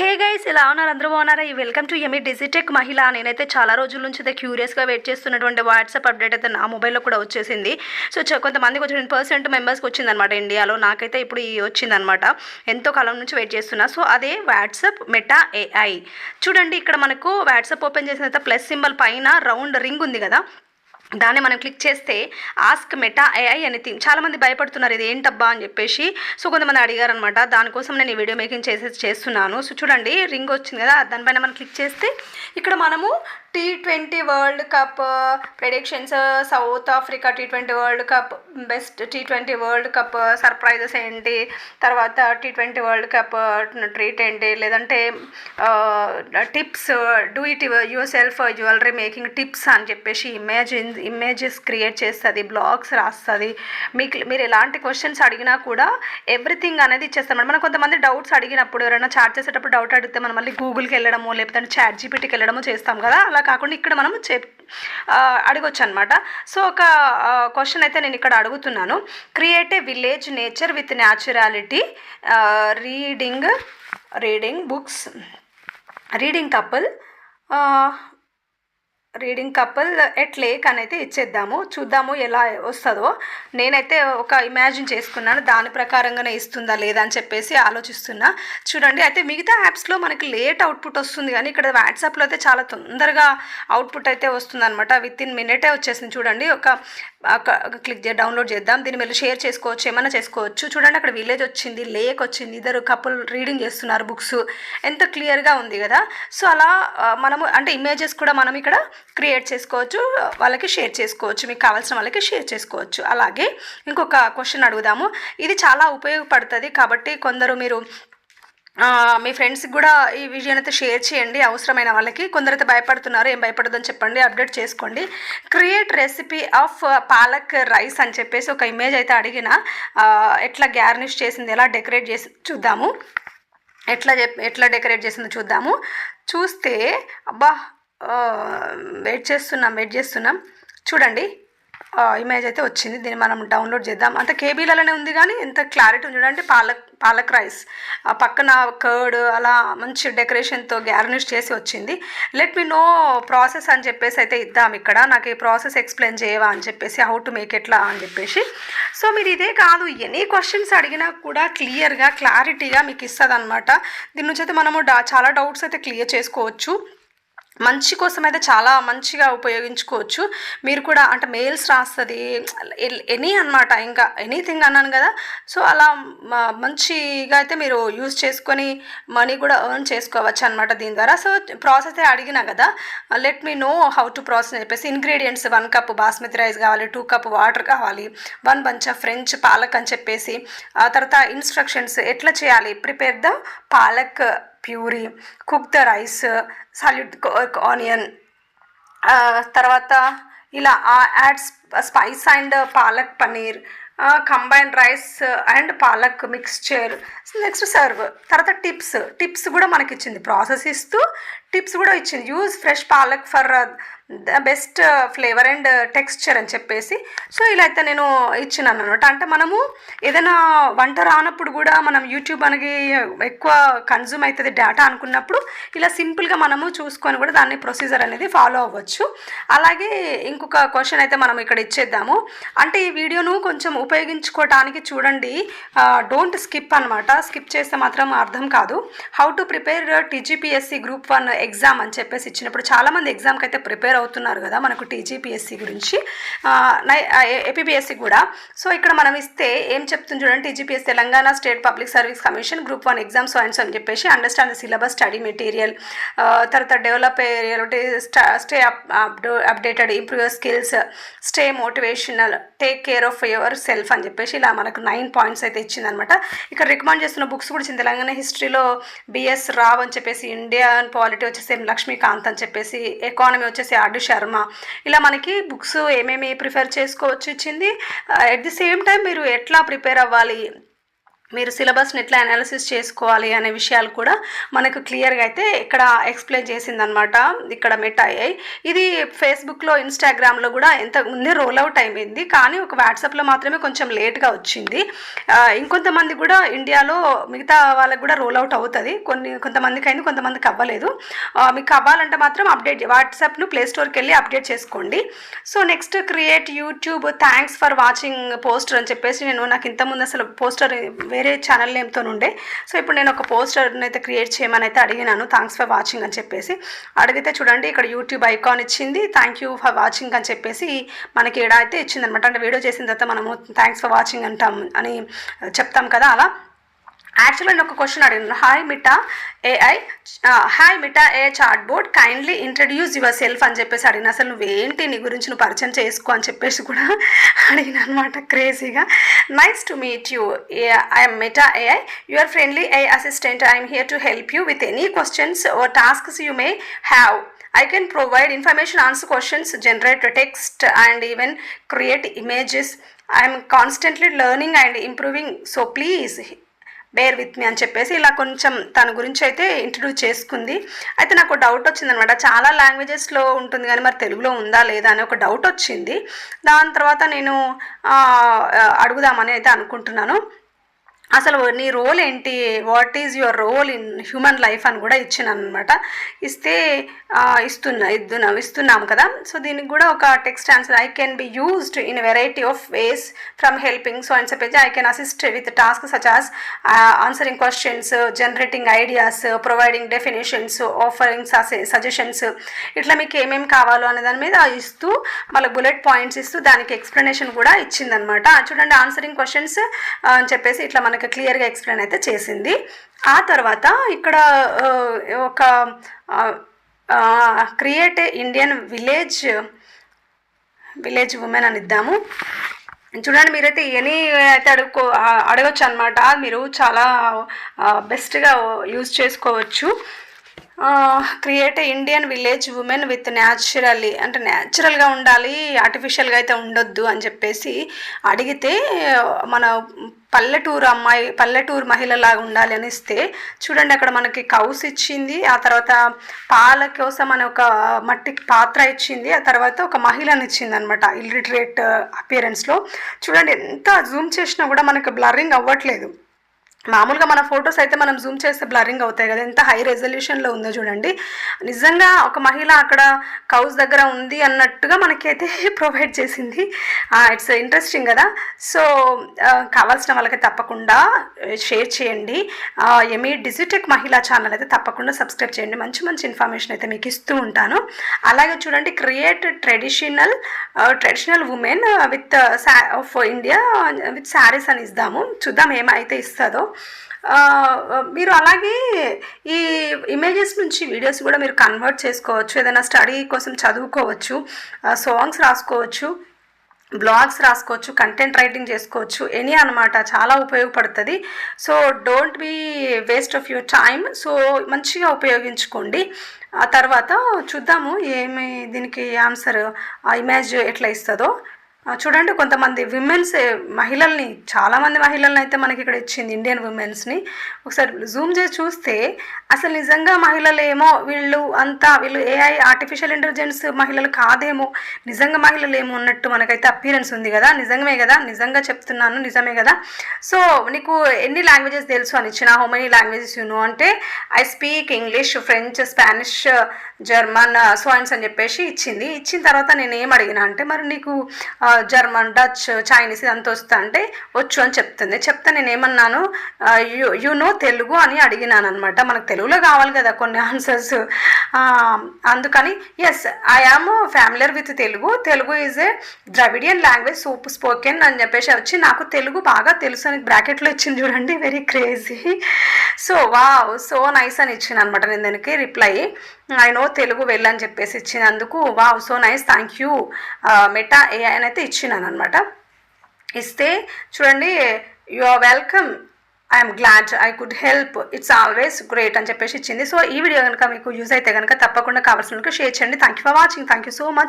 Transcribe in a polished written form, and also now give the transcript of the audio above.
Hey guys, ఎలా ఉన్నారు? అందరూ బాగున్నారా? ఈ వెల్కమ్ టు ఎమి డిజిటెక్ మహిళ. నేనైతే చాలా రోజుల నుంచి అయితే క్యూరియస్గా వెయిట్ చేస్తున్నటువంటి వాట్సాప్ అప్డేట్ అయితే నా మొబైల్లో కూడా వచ్చేసింది. సో కొంతమందికి వచ్చి 10% మెంబర్స్కి వచ్చిందనమాట ఇండియాలో. నాకైతే ఇప్పుడు ఈ వచ్చిందనమాట. ఎంతో కాలం నుంచి వెయిట్ చేస్తున్నా. సో అదే వాట్సాప్ మెటా ఏఐ. చూడండి, ఇక్కడ మనకు వాట్సాప్ ఓపెన్ చేసిన తర్వాత ప్లస్ సింబల్ పైన రౌండ్ రింగ్ ఉంది కదా, దాన్ని మనం క్లిక్ చేస్తే ఆస్క్ మెటా ఏఐ ఎనీథింగ్. చాలామంది భయపడుతున్నారు ఇది ఏంటబ్బా అని చెప్పేసి. సో కొంతమంది అడిగారు అనమాట. దానికోసం నేను ఈ వీడియో మేకింగ్ చేస్తున్నాను. సో చూడండి, రింగ్ వచ్చింది కదా, దానిపైన మనం క్లిక్ చేస్తే ఇక్కడ మనము T20 world cup predictions, south Africa T20 world cup, best T20 world cup surprises ఏంటి, తర్వాత T20 వరల్డ్ కప్ ట్రీట్ ఏంటి, లేదంటే tips, do it your self jewellery making tips అని చెప్పేసి ఇమేజెస్ క్రియేట్ చేస్తుంది, బ్లాగ్స్ రాస్తుంది. మీరు ఎలాంటి క్వశ్చన్స్ అడిగినా కూడా ఎవ్రీథింగ్ అనేది ఇచ్చేస్తాం. మనం కొంతమంది డౌట్స్ అడిగినప్పుడు, ఎవరైనా చాట్ చేసేటప్పుడు డౌట్ అడిగితే మనం మళ్ళీ గూగుల్కి వెళ్ళడము, లేకపోతే చాట్ జీపీటీకి వెళ్ళడము చేస్తాం కదా. అలా కాకుండా ఇక్కడ మనం అడగొచ్చు అనమాట. సో ఒక క్వశ్చన్ అయితే నేను ఇక్కడ అడుగుతున్నాను. Create a village nature with naturality, reading books, reading couple at lake అనేది ఇచ్చేద్దాము. చూద్దాము ఎలా వస్తుందో. నేనైతే ఒక ఇమాజిన్ చేసుకున్నాను, దాని ప్రకారంగానే ఇస్తుందా లేదా అని చెప్పేసి ఆలోచిస్తున్నా. చూడండి, అయితే మిగతా యాప్స్లో మనకి లేట్ అవుట్పుట్ వస్తుంది, కానీ ఇక్కడ వాట్సాప్లో అయితే చాలా తొందరగా అవుట్పుట్ అయితే వస్తుంది అనమాట. విత్ ఇన్ మినిటే వచ్చేసింది. చూడండి, ఒక డౌన్లోడ్ చేద్దాం. దీన్ని మీరు షేర్ చేసుకోవచ్చు, ఏమైనా చేసుకోవచ్చు. చూడండి, అక్కడ విలేజ్ వచ్చింది, లేక్ వచ్చింది, ఇద్దరు కపుల్ రీడింగ్ చేస్తున్నారు బుక్స్. ఎంత క్లియర్గా ఉంది కదా. సో అలా మనము అంటే ఇమేజెస్ కూడా మనం ఇక్కడ క్రియేట్ చేసుకోవచ్చు, వాళ్ళకి షేర్ చేసుకోవచ్చు, మీకు కావాల్సిన వాళ్ళకి షేర్ చేసుకోవచ్చు. అలాగే ఇంకొక క్వశ్చన్ అడుగుదాము. ఇది చాలా ఉపయోగపడుతుంది కాబట్టి కొందరు మీరు మీ ఫ్రెండ్స్కి కూడా ఈ వీడియోని అయితే షేర్ చేయండి అవసరమైన వాళ్ళకి. కొందరైతే భయపడుతున్నారు, ఏం భయపడదని చెప్పండి, అప్డేట్ చేసుకోండి. Create recipe of palak rice అని చెప్పేసి ఒక ఇమేజ్ అయితే అడిగిన, ఎట్లా గ్యార్నిష్ చేసింది, ఎలా డెకరేట్ చేసి చూద్దాము, ఎట్లా డెకరేట్ చేసిందో చూద్దాము. చూస్తే అబ్బా, వెయిట్ చేస్తున్నాం. చూడండి, ఇమేజ్ అయితే వచ్చింది. దీన్ని మనం డౌన్లోడ్ చేద్దాం. అంటే కేబీలలోనే ఉంది, కానీ ఎంత క్లారిటీ ఉంది చూడండి. పాలక్ రైస్, పక్కన కర్డ్, అలా మంచి డెకరేషన్తో గ్యార్నిష్ చేసి వచ్చింది. లెట్ మీ నో ప్రాసెస్ అని చెప్పేసి అయితే ఇద్దాం. ఇక్కడ నాకు ఈ ప్రాసెస్ ఎక్స్ప్లెయిన్ చేయవా అని చెప్పేసి, హౌ టు మేక్ ఎట్లా అని చెప్పేసి. సో మీరు ఇదే కాదు, ఎనీ క్వశ్చన్స్ అడిగినా కూడా క్లారిటీగా మీకు ఇస్తుంది అనమాట. దీని నుంచి అయితే మనము చాలా డౌట్స్ అయితే క్లియర్ చేసుకోవచ్చు. మంచి కోసం అయితే చాలా మంచిగా ఉపయోగించుకోవచ్చు. మీరు కూడా అంటే మెయిల్స్ రాస్తుంది, ఎనీ అనమాట, ఇంకా ఎనీథింగ్ అన్నాను కదా. సో అలా మంచిగా అయితే మీరు యూజ్ చేసుకొని మనీ కూడా ఎర్న్ చేసుకోవచ్చు అనమాట దీని ద్వారా. సో ప్రాసెస్ అడిగినా కదా, let me know how to process అని చెప్పేసి. ఇంగ్రీడియంట్స్ 1 కప్ బాస్మతి రైస్ కావాలి, 2 కప్ వాటర్ కావాలి, 1 బంచ్ ఆఫ్ ఫ్రెంచ్ పాలక్ అని చెప్పేసి. ఆ తర్వాత ఇన్స్ట్రక్షన్స్ ఎట్లా చేయాలి, prepare the palak puree, cook the rice, salute onion, తర్వాత ఇలా add spice and palak paneer, combine rice and palak mixture, next serve. తర్వాత టిప్స్ కూడా మనకి ఇచ్చింది, ప్రాసెస్ ఇస్తూ టిప్స్ కూడా ఇచ్చింది. Use fresh palak for the best flavour and texture అని చెప్పేసి. సో ఇలా అయితే నేను ఇచ్చినాను అనమాట. అంటే మనము ఏదైనా వంట రానప్పుడు కూడా మనం యూట్యూబ్ మనకి ఎక్కువ కన్జ్యూమ్ అవుతుంది డేటా అనుకున్నప్పుడు, ఇలా సింపుల్గా మనము చూసుకొని కూడా దాన్ని ప్రొసీజర్ అనేది ఫాలో అవ్వచ్చు. అలాగే ఇంకొక క్వశ్చన్ అయితే మనం ఇక్కడ ఇచ్చేద్దాము. అంటే ఈ వీడియోను కొంచెం ఉపయోగించుకోవటానికి చూడండి, డోంట్ స్కిప్ అనమాట. స్కిప్ చేస్తే మాత్రం అర్థం కాదు. How to prepare TGPSC Group 1 exam అని చెప్పేసి ఇచ్చినప్పుడు చాలామంది ఎగ్జామ్కి అయితే ప్రిపేర్ అవుతున్నారు కదా, మనకు TGPSC గురించి, APPSC కూడా. సో ఇక్కడ మనం ఇస్తే ఏం చెప్తుంది చూడండి. TGPSC Telangana state public service commission Group 1 exam science అని చెప్పేసి. Understand the syllabus, study material, తర్వాత develop reality, stay updated, improve your skills, stay motivational, take care of yourself అని చెప్పేసి ఇలా మనకు 9 పాయింట్స్ అయితే ఇచ్చిందనమాట. ఇక్కడ రికమెండ్ చేస్తున్న బుక్స్ కూడా ఇచ్చింది. తెలంగాణ హిస్టరీలో BS రావ్ అని చెప్పేసి, ఇండియన్ పాలిటీ వచ్చేసి లక్ష్మీకాంత్ అని చెప్పేసి, ఎకానమీ వచ్చేసి RD శర్మ. ఇలా మనకి బుక్స్ ఏమేమి ప్రిఫర్ చేసుకోవచ్చు ఇచ్చింది. అట్ ది సేమ్ టైం మీరు ఎట్లా ప్రిపేర్ అవ్వాలి, మీరు సిలబస్ని ఎట్లా అనాలిసిస్ చేసుకోవాలి అనే విషయాలు కూడా మనకు క్లియర్గా అయితే ఇక్కడ ఎక్స్ప్లెయిన్ చేసిందనమాట ఇక్కడ మెటా ఏఐ. ఇది ఫేస్బుక్లో ఇన్స్టాగ్రామ్లో కూడా ఎంత ముందే రోల్ అవుట్ అయిపోయింది, కానీ ఒక వాట్సాప్లో మాత్రమే కొంచెం లేట్గా వచ్చింది. ఇంకొంతమంది కూడా ఇండియాలో మిగతా వాళ్ళకి కూడా రోల్ అవుట్ అవుతుంది, కొంతమందికి అయింది, కొంతమందికి అవ్వలేదు. మీకు అవ్వాలంటే మాత్రం అప్డేట్ వాట్సాప్ను ప్లేస్టోర్కి వెళ్ళి అప్డేట్ చేసుకోండి. So next create YouTube thanks for watching poster అని చెప్పేసి నాకు ఇంతకుముందు అసలు పోస్టర్ వేరే ఛానల్ నేమ్తో ఉండే. సో ఇప్పుడు నేను ఒక పోస్టర్ని అయితే క్రియేట్ చేయమని అయితే అడిగినాను, థ్యాంక్స్ ఫర్ వాచింగ్ అని చెప్పేసి అడిగితే చూడండి ఇక్కడ యూట్యూబ్ ఐకాన్ ఇచ్చింది, థ్యాంక్ యూ ఫర్ వాచింగ్ అని చెప్పేసి మనకి ఇక్కడ అయితే ఇచ్చిందనమాట. అంటే వీడియో చేసిన తర్వాత మనము థ్యాంక్స్ ఫర్ వాచింగ్ అంటాం అని చెప్తాం కదా, అలా. యాక్చువల్గా నేను ఒక క్వశ్చన్ అడిగినాను, hi Meta AI chatbot kindly introduce yourself అని చెప్పేసి అడిగిన. అసలు నువ్వేంటి, నీ గురించి నువ్వు పరిచయం చేసుకో అని చెప్పేసి కూడా అడిగిన అనమాట క్రేజీగా. Nice to meet you, I'm Meta AI, your friendly AI assistant, I'm here to help you with any questions or tasks you may have. I can provide information, answer questions, generate text and even create images. I am constantly learning and improving, so please bear with me అని చెప్పేసి ఇలా కొంచెం తన గురించి అయితే introduce చేసుకుంది. అయితే నాకు డౌట్ వచ్చిందనమాట, చాలా లాంగ్వేజెస్లో ఉంటుంది కానీ మరి తెలుగులో ఉందా లేదా అని ఒక డౌట్ వచ్చింది. దాని తర్వాత నేను అడుగుదామని అయితే అనుకుంటున్నాను. అసలు నీ రోల్ ఏంటి, what is your role in human life అని కూడా ఇచ్చినాను అనమాట. ఇస్తున్నాము కదా. సో దీనికి కూడా ఒక text answer, I can be used in variety of ways from helping so అని చెప్పేసి, I can assist with task such as answering questions, generating ideas, providing definitions, offering suggestions, ఇట్లా మీకు ఏమేమి కావాలో అనే దాని మీద ఇస్తూ మళ్ళీ బుల్లెట్ పాయింట్స్ ఇస్తూ దానికి ఎక్స్ప్లెనేషన్ కూడా ఇచ్చిందనమాట. చూడండి ఆన్సరింగ్ క్వశ్చన్స్ అని చెప్పేసి ఇట్లా మనకి క్లియర్గా ఎక్స్ప్లెయిన్ అయితే చేసింది. ఆ తర్వాత ఇక్కడ ఒక క్రియేట్ ఇండియన్ విలేజ్ ఉమెన్ అని ఇద్దాము. చూడండి మీరైతే ఎనీ అయితే అడగచ్చు అనమాట, మీరు చాలా బెస్ట్గా యూజ్ చేసుకోవచ్చు. Create Indian village women with naturally, అంటే న్యాచురల్గా ఉండాలి, ఆర్టిఫిషియల్గా అయితే ఉండొద్దు అని చెప్పేసి అడిగితే, మన పల్లెటూరు మహిళలాగా ఉండాలి అని ఇస్తే చూడండి అక్కడ మనకి కౌస్ ఇచ్చింది, ఆ తర్వాత పాల కోసం అని ఒక మట్టి పాత్ర ఇచ్చింది, ఆ తర్వాత ఒక మహిళని ఇచ్చింది అనమాట ఇల్లిటరేట్ అపియరెన్స్లో. చూడండి ఎంత జూమ్ చేసినా కూడా మనకి బ్లర్రింగ్ అవ్వట్లేదు. మామూలుగా మన ఫొటోస్ అయితే మనం జూమ్ చేస్తే బ్లరింగ్ అవుతాయి కదా, ఎంత హై రెజల్యూషన్లో ఉందో చూడండి. నిజంగా ఒక మహిళ అక్కడ కౌస్ దగ్గర ఉంది అన్నట్టుగా మనకైతే ప్రొవైడ్ చేసింది. ఇట్స్ ఇంట్రెస్టింగ్ కదా. సో కావాల్సిన వాళ్ళకి తప్పకుండా షేర్ చేయండి. ఎమీ డిజిటెక్ మహిళా ఛానల్ అయితే తప్పకుండా సబ్స్క్రైబ్ చేయండి, మంచి మంచి ఇన్ఫర్మేషన్ అయితే మీకు ఇస్తూ ఉంటాను. అలాగే చూడండి create traditional women with of India with saris అని ఇద్దాము, చూద్దాం ఏమైతే ఇస్తుందో. మీరు అలాగే ఈ ఇమేజెస్ నుంచి వీడియోస్ కూడా మీరు కన్వర్ట్ చేసుకోవచ్చు, ఏదైనా స్టడీ కోసం చదువుకోవచ్చు, సాంగ్స్ రాసుకోవచ్చు, బ్లాగ్స్ రాసుకోవచ్చు, కంటెంట్ రైటింగ్ చేసుకోవచ్చు, ఎనీ అనమాట, చాలా ఉపయోగపడుతుంది. So don't be waste of your time. So మంచిగా ఉపయోగించుకోండి. ఆ తర్వాత చూద్దాము ఏమి దీనికి ఆన్సర్ ఇమేజ్ ఎట్లా ఇస్తుందో. చూడండి కొంతమంది మహిళల్ని, చాలామంది మహిళల్ని అయితే మనకి ఇక్కడ ఇచ్చింది, ఇండియన్ ఉమెన్స్ని. ఒకసారి జూమ్ చేసి చూస్తే అసలు నిజంగా మహిళలు ఏమో, వీళ్ళు ఏఐ ఆర్టిఫిషియల్ ఇంటెలిజెన్స్ మహిళలు కాదేమో, నిజంగా మహిళలు ఏమో ఉన్నట్టు మనకైతే అపియరెన్స్ ఉంది కదా. నిజమే కదా, నిజంగా చెప్తున్నాను, నిజమే కదా. సో నీకు ఎన్ని లాంగ్వేజెస్ తెలుసు అని ఇచ్చిన, how many languages you know అంటే I speak English, French, Spanish, German, సోయిన్స్ అని చెప్పేసి ఇచ్చింది. ఇచ్చిన తర్వాత నేను ఏం అడిగినా అంటే, మరి నీకు జర్మన్, డచ్, చైనీస్ ఇదంతా వస్తా అంటే వచ్చు అని చెప్తే నేను ఏమన్నాను, యు నో తెలుగు అని అడిగినాను అనమాట. మనకు తెలుగులో కావాలి కదా కొన్ని ఆన్సర్స్, అందుకని yes I am familiar with Telugu is a Dravidian language spoken అని చెప్పేసి వచ్చి నాకు తెలుగు బాగా తెలుసు అని బ్రాకెట్లో ఇచ్చింది చూడండి, very crazy. So wow, so nice అని ఇచ్చింది అనమాట. నేను దానికి రిప్లై ఐ నో తెలుగు వెళ్ళని చెప్పేసి ఇచ్చినందుకు wow so nice, thank you Meta AI అని అయితే ఇచ్చినాను అనమాట. ఇస్తే చూడండి you are welcome, I'm glad I could help, it's always great అని చెప్పేసి ఇచ్చింది. సో ఈ వీడియో కనుక మీకు యూజ్ అయితే కనుక తప్పకుండా కావాల్సిన షేర్ చేయండి. Thank you for watching, thank you so much.